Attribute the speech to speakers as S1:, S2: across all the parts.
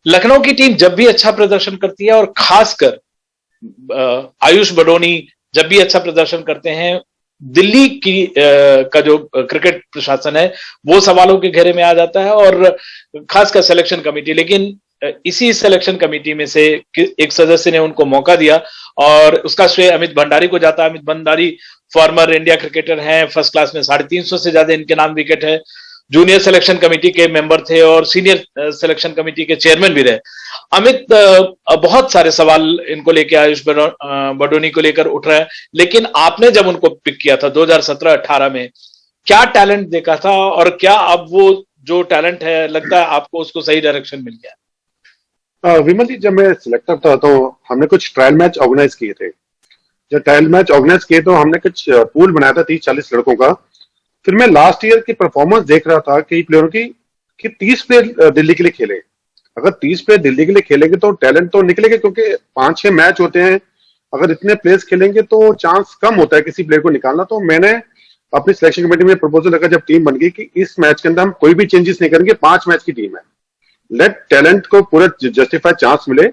S1: लखनऊ की टीम जब भी अच्छा प्रदर्शन करती है और खासकर आयुष बडोनी जब भी अच्छा प्रदर्शन करते हैं, दिल्ली की का जो क्रिकेट प्रशासन है वो सवालों के घेरे में आ जाता है, और खासकर सिलेक्शन कमेटी। लेकिन इसी सिलेक्शन कमेटी में से एक सदस्य ने उनको मौका दिया, और उसका श्रेय अमित भंडारी को जाता है। Amit Bhandari farmer India cricketer हैं, फर्स्ट क्लास में 350 से ज्यादा इनके नाम विकेट है, जूनियर सिलेक्शन कमेटी के मेंबर थे और सीनियर सिलेक्शन कमेटी के चेयरमैन भी रहे। अमित बहुत सारे सवाल इनको लेके आयुष बडोनी को लेकर उठ रहे हैं, लेकिन आपने जब उनको पिक किया था 2017-18 में, क्या टैलेंट देखा था, और क्या अब वो जो टैलेंट है लगता है आपको उसको सही डायरेक्शन मिल गया?
S2: विमल जी, जब मैं सिलेक्टर था तो हमने कुछ ट्रायल मैच ऑर्गेनाइज किए थे। जब ट्रायल मैच ऑर्गेनाइज किए तो हमने कुछ पूल बनाया था 30-40 लड़कों का। फिर मैं लास्ट ईयर की परफॉर्मेंस देख रहा था कई प्लेयरों की कि 30 प्लेयर दिल्ली के लिए खेले। अगर 30 प्लेयर दिल्ली के लिए खेलेंगे तो टैलेंट तो निकलेगा, क्योंकि 5-6 मैच होते हैं। अगर इतने प्लेयर्स खेलेंगे तो चांस कम होता है किसी प्लेयर को निकालना। तो मैंने अपनी सिलेक्शन कमेटी में प्रपोजल रखा जब टीम बन गई कि इस मैच के अंदर हम कोई भी चेंजेस नहीं करेंगे, 5 मैच की टीम है, लेट टैलेंट को पूरा जस्टिफाइड चांस मिले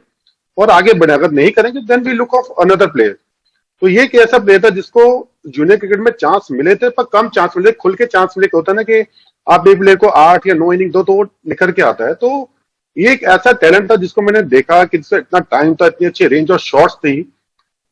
S2: और आगे बढ़े। अगर नहीं करेंगे then we look of another player. तो ये एक ऐसा प्लेयर था जिसको जूनियर क्रिकेट में चांस मिले थे, पर कम चांस मिले, खुल के चांस मिले। होता है ना कि आप एक प्लेयर को 8 या 9 इनिंग दो तो वो निखर के आता है। तो ये एक ऐसा टैलेंट था जिसको मैंने देखा कि जिसका इतना टाइम था, इतनी अच्छी रेंज और शॉट्स थी।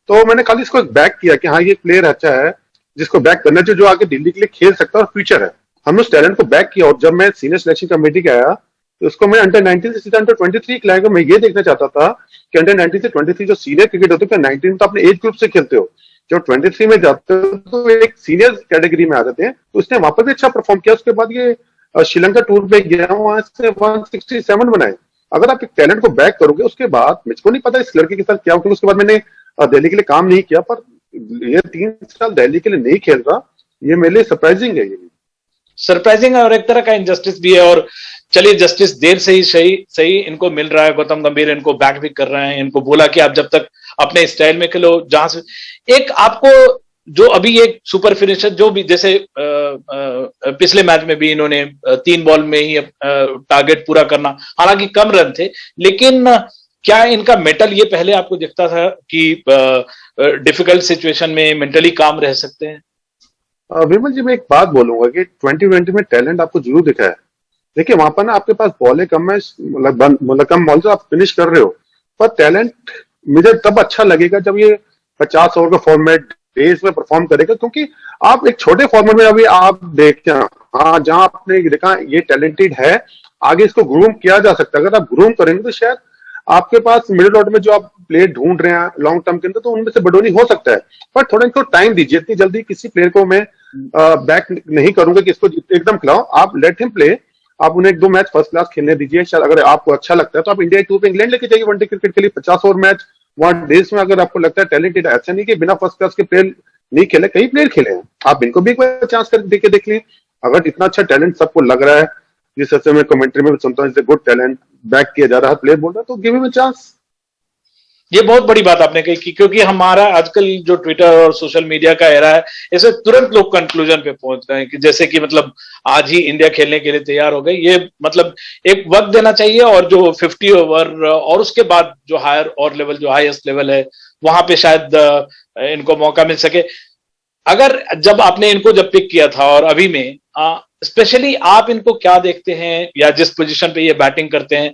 S2: तो मैंने खाली इसको बैक किया कि हाँ ये प्लेयर अच्छा है जिसको बैक करना चाहिए, जो आगे दिल्ली के लिए खेल सकता है और फ्यूचर है। हमने उस टैलेंट को बैक किया, और जब मैं सीनियर सिलेक्शन कमेटी का आया तो उसको मैं अंडर 19 से सीधा अंडर 23 लाएगा। मैं ये देखना चाहता था कि अंडर 19 से 23 जो सीनियर क्रिकेट होते हैं, 19 तो अपने एज ग्रुप से खेलते हो, जब 23 में जाते हो तो एक सीनियर कैटेगरी में आ जाते हैं। तो उसने वहां पर भी अच्छा परफॉर्म किया। उसके बाद ये श्रीलंका टूर पे गया, वहां से 167 बनाए। अगर आप एक टैलेंट को बैक करोगे, उसके बाद मुझको नहीं पता इस लड़के के साथ क्या होगा। उसके बाद मैंने दिल्ली के लिए काम नहीं किया, पर ये 3 साल दिल्ली के लिए नहीं खेल रहा, ये मेरे लिए सरप्राइजिंग है। ये
S1: सरप्राइजिंग है और एक तरह का इनजस्टिस भी है। और चलिए, जस्टिस देर से ही सही सही इनको मिल रहा है। गौतम गंभीर इनको बैक भी कर रहे हैं, इनको बोला कि आप जब तक अपने स्टाइल में खेलो, जहां से एक आपको जो अभी एक सुपर फिनिशर जो भी, जैसे पिछले मैच में भी इन्होंने 3 बॉल में ही टारगेट पूरा करना, हालांकि कम रन थे, लेकिन क्या इनका मेटल ये पहले आपको दिखता था कि डिफिकल्ट सिचुएशन में मेंटली काम रह सकते हैं?
S2: विमल जी, मैं एक बात बोलूंगा कि 2020 में टैलेंट आपको जरूर दिखा है। देखिए वहां पर ना आपके पास बॉलें कम है, मतलब कम बॉल से आप फिनिश कर रहे हो, पर टैलेंट मुझे तब अच्छा लगेगा जब ये 50 ओवर का फॉर्मेट डेज में परफॉर्म करेगा। क्योंकि आप एक छोटे फॉर्मेट में अभी आप देखते हैं, हाँ जहां आपने देखा ये टैलेंटेड है, आगे इसको ग्रूम किया जा सकता है। अगर आप ग्रूम करेंगे तो शायद आपके पास मिडिल ऑर्डर में जो आप प्लेयर ढूंढ रहे हैं लॉन्ग टर्म के अंदर, तो उनमें से बडोनी हो सकता है। पर थोड़ा इनको टाइम दीजिए। इतनी जल्दी किसी प्लेयर को मैं बैक नहीं करूंगा कि इसको एकदम खिलाओ। आप लेट हिम प्ले, आप उन्हें 1-2 मैच फर्स्ट क्लास खेलने दीजिए। शायद अगर आपको अच्छा लगता है तो आप इंडिया टूर पे इंग्लैंड लेके जाइए वनडे क्रिकेट के लिए, 50 ओवर मैच वहां देश में। अगर आपको लगता है टैलेंटेड, ऐसा नहीं कि बिना फर्स्ट क्लास के प्लेयर नहीं खेले, कई प्लेयर खेले हैं, आप इनको भी एक बार चांस कर देके देख लीजिए। अगर इतना अच्छा टैलेंट सबको लग रहा है, जिस तरह से मैं कमेंट्री में भी सुनता हूँ गुड टैलेंट बैक किया जा रहा है, प्लेयर बोल रहा है, तो गिव हिम अ चांस।
S1: ये बहुत बड़ी बात आपने कही कि क्योंकि हमारा आजकल जो ट्विटर और सोशल मीडिया का एरा है, इसमें तुरंत लोग कंक्लूजन पे पहुंच रहे हैं कि जैसे कि मतलब आज ही इंडिया खेलने के लिए तैयार हो गई। ये मतलब एक वक्त देना चाहिए, और जो 50 ओवर और उसके बाद जो हायर और लेवल, जो हाईएस्ट लेवल है, वहां पे शायद इनको मौका मिल सके। अगर जब आपने इनको जब पिक किया था और अभी में स्पेशली आप इनको क्या देखते हैं, या जिस पोजीशन पे ये बैटिंग करते हैं,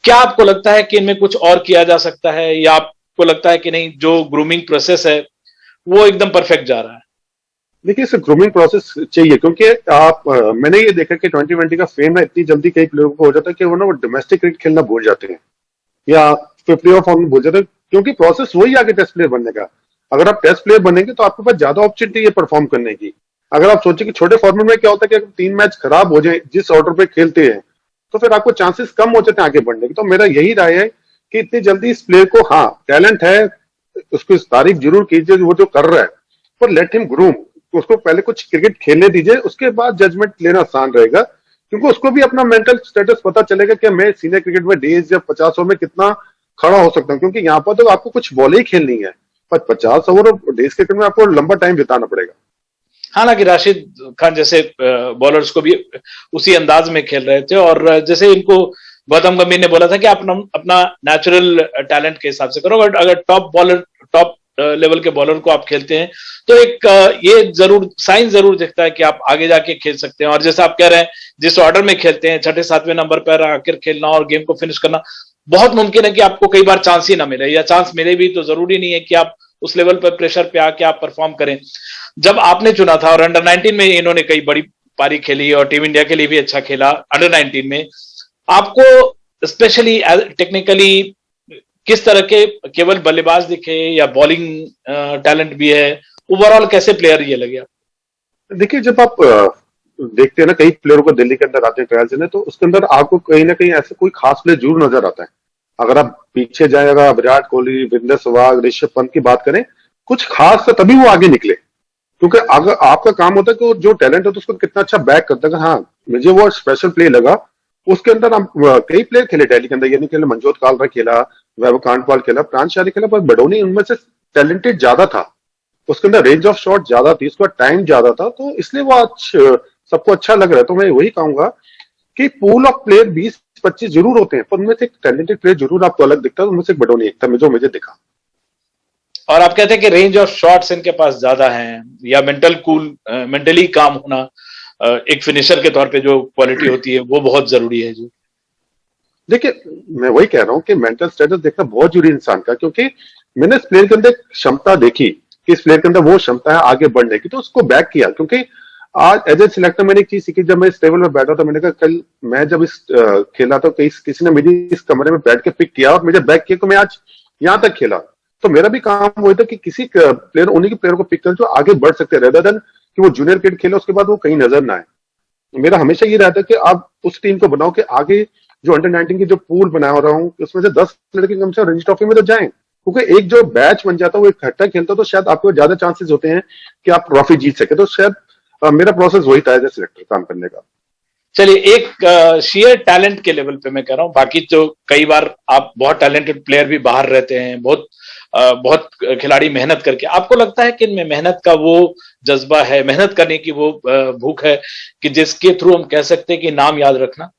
S1: क्या आपको लगता है कि इनमें कुछ और किया जा सकता है, या आपको लगता है कि नहीं जो ग्रूमिंग प्रोसेस है वो एकदम परफेक्ट जा रहा है?
S2: देखिए, इस ग्रूमिंग प्रोसेस चाहिए, क्योंकि आप मैंने ये देखा कि 2020 का फेम है इतनी जल्दी कई प्लेयरों को हो जाता है कि वो डोमेस्टिक क्रिकेट खेलना भूल जाते हैं या 50 ओवर फॉर्म भूल जाते हैं, क्योंकि प्रोसेस वही आगे टेस्ट प्लेयर बनने का। अगर आप टेस्ट प्लेयर बनेंगे तो आपके पास ज्यादा अपॉर्चुनिटी है परफॉर्म करने की। अगर आप सोचे कि छोटे फॉर्मेट में क्या होता है कि अगर 3 मैच खराब हो जाए जिस ऑर्डर पे खेलते हैं, तो फिर आपको चांसेस कम हो जाते हैं आगे बढ़ने की। तो मेरा यही राय है कि इतनी जल्दी इस प्लेयर को, हाँ टैलेंट है, उसकी तारीफ जरूर कीजिए वो जो कर रहा है, पर लेट हिम ग्रूम। उसको पहले कुछ क्रिकेट खेलने दीजिए, उसके बाद जजमेंट लेना आसान रहेगा, क्योंकि उसको भी अपना मेंटल स्टेटस पता चलेगा कि मैं सीनियर क्रिकेट में डेज या 50 ओवर में कितना खड़ा हो सकता हूँ। क्योंकि यहाँ पर तो आपको कुछ बॉल ही खेलनी है, पर 50 ओवर डेज क्रिकेट में आपको लंबा टाइम बिताना पड़ेगा।
S1: हालांकि राशिद खान जैसे बॉलर्स को भी उसी अंदाज में खेल रहे थे, और जैसे इनको गौतम गंभीर ने बोला था कि आप अपना नेचुरल टैलेंट के हिसाब से करो, बट अगर टॉप लेवल के बॉलर को आप खेलते हैं तो एक ये जरूर साइन जरूर दिखता है कि आप आगे जाके खेल सकते हैं। और जैसे आप कह रहे हैं जिस ऑर्डर में खेलते हैं, छठे सातवें नंबर पर आकर खेलना और गेम को फिनिश करना, बहुत मुमकिन है कि आपको कई बार चांस ही ना मिले, या चांस मिले भी तो जरूरी नहीं है कि आप उस लेवल पर प्रेशर पे आके आप परफॉर्म करें। जब आपने चुना था, और अंडर 19 में इन्होंने कई बड़ी पारी खेली और टीम इंडिया के लिए भी अच्छा खेला अंडर 19 में, आपको स्पेशली टेक्निकली किस तरह के केवल बल्लेबाज दिखे या बॉलिंग टैलेंट भी है, ओवरऑल कैसे प्लेयर ये लगे?
S2: देखिए, जब आप देखते हैं ना कई प्लेयरों को दिल्ली के अंदर आते हैं ट्रायल्स में, तो उसके अंदर आपको कहीं ना कहीं ऐसे कोई खास प्लेयर जरूर नजर आता है। अगर आप पीछे जाए, अगर आप विराट कोहली, वीरेंद्र सहवाग, ऋषभ पंत की बात करें, कुछ खास था तभी वो आगे निकले। क्योंकि अगर आपका काम होता है कि जो टैलेंट है तो उसको कितना अच्छा बैक करता है। हाँ, मुझे वो स्पेशल प्ले लगा। उसके अंदर हम कई प्लेयर खेले दिल्ली के अंदर, ये नहीं खेले मनजोत कालरा खेला, वैभव कांडपाल खेला, प्रांत शारी खेला, पर बडोनी उनमें से टैलेंटेड ज्यादा था। उसके अंदर रेंज ऑफ शॉट ज्यादा थी, उसका टाइम ज्यादा था, तो इसलिए वो आज सबको अच्छा लग रहा है। तो मैं वही कहूंगा कि पूल ऑफ प्लेयर 20-25 जरूर होते हैं, पर उनमें से एक टैलेंटेड प्लेयर जरूर आपको अलग दिखता है। उनमें से एक बडोनी एक था जो मुझे दिखा।
S1: और आप कहते हैं कि रेंज ऑफ शॉट्स इनके पास ज्यादा है, या मेंटली काम होना, एक फिनिशर के तौर पे जो क्वालिटी होती है वो बहुत जरूरी है जी।
S2: देखिए, मैं वही कह रहा हूँ कि मेंटल स्टेटस देखना बहुत जरूरी है इंसान का, क्योंकि मैंने इस प्लेयर के अंदर क्षमता देखी कि इस प्लेयर के अंदर वो क्षमता है आगे बढ़ने की, तो उसको बैक किया। क्योंकि आज एज ए सिलेक्टर मैंने एक चीज सीखी, जब मैं इस टेबल में बैठा था, मैंने कहा कल मैं जब इस खेला तो किसी ने मेरी इस कमरे में बैठ के पिक किया और मुझे बैक किया, तो मैं आज यहाँ तक खेला। तो मेरा भी काम वही था कि किसी प्लेयर, उन्हीं के प्लेयर को पिक कर जो आगे बढ़ सकते, रेदर देन कि वो जूनियर क्रिकेट खेले उसके बाद वो कहीं नजर ना आए। मेरा हमेशा ये रहता है कि आप उस टीम को बनाओ कि आगे जो अंडर 19 की जो पूल बना रहा हूँ उसमें से 10 लड़के कम से कम रणजी ट्रॉफी में तो जाएं। क्योंकि एक जो बैच बन जाता है वो इकट्ठा खेलता, तो शायद आपको ज्यादा चांसेस होते हैं कि आप ट्रॉफी जीत सके। तो शायद मेरा प्रोसेस वही था एज ए सिलेक्टर काम करने का।
S1: चलिए, एक शेयर टैलेंट के लेवल पे मैं कह रहा हूँ, बाकी तो कई बार आप बहुत टैलेंटेड प्लेयर भी बाहर रहते हैं, बहुत खिलाड़ी मेहनत करके, आपको लगता है कि इनमें मेहनत का वो जज्बा है, मेहनत करने की वो भूख है कि जिसके थ्रू हम कह सकते हैं कि नाम याद रखना?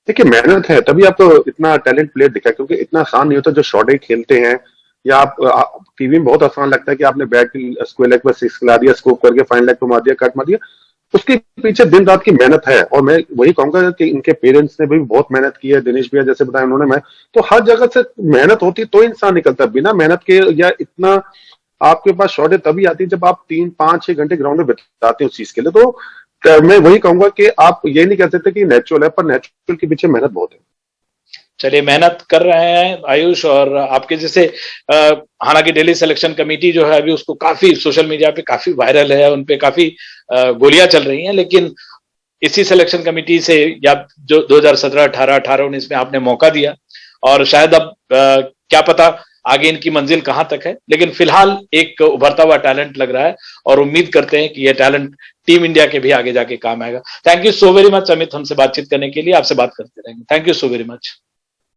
S2: देखिए, मेहनत है तभी आपको इतना टैलेंट प्लेयर दिखा, क्योंकि इतना आसान नहीं होता जो शॉर्ट खेलते हैं। या आप टीवी में बहुत आसान लगता है कि आपने बैट स्क्वायर लेग पर सिक्स खिला दिया, स्कोप करके फाइन लेग पर मार दिया, कट मार दिया। उसके पीछे दिन रात की मेहनत है। और मैं वही कहूंगा कि इनके पेरेंट्स ने भी बहुत मेहनत की है। दिनेश भैया जैसे बताया उन्होंने, मैं तो हर जगह से मेहनत होती तो इंसान निकलता। बिना मेहनत के या इतना आपके पास शॉट है तभी आती है जब आप 3-5-6 घंटे ग्राउंड में बिताते हैं उस चीज के लिए। तो मैं वही कहूंगा कि आप ये नहीं कह सकते कि नेचुरल है, पर नेचुरल के पीछे मेहनत बहुत है।
S1: चलिए, मेहनत कर रहे हैं आयुष, और आपके जैसे हालांकि दिल्ली सिलेक्शन कमेटी जो है अभी उसको काफी सोशल मीडिया पे काफी वायरल है, उनपे काफी गोलियां चल रही हैं, लेकिन इसी सिलेक्शन कमेटी से या जो 2017, 18, 19 में आपने मौका दिया, और शायद अब क्या पता आगे इनकी मंजिल कहां तक है, लेकिन फिलहाल एक उभरता हुआ टैलेंट लग रहा है और उम्मीद करते हैं कि यह टैलेंट टीम इंडिया के भी आगे जाके काम आएगा। Thank you so very much Amit, हमसे बातचीत करने के लिए। आपसे बात करते रहेंगे। Thank you so very much.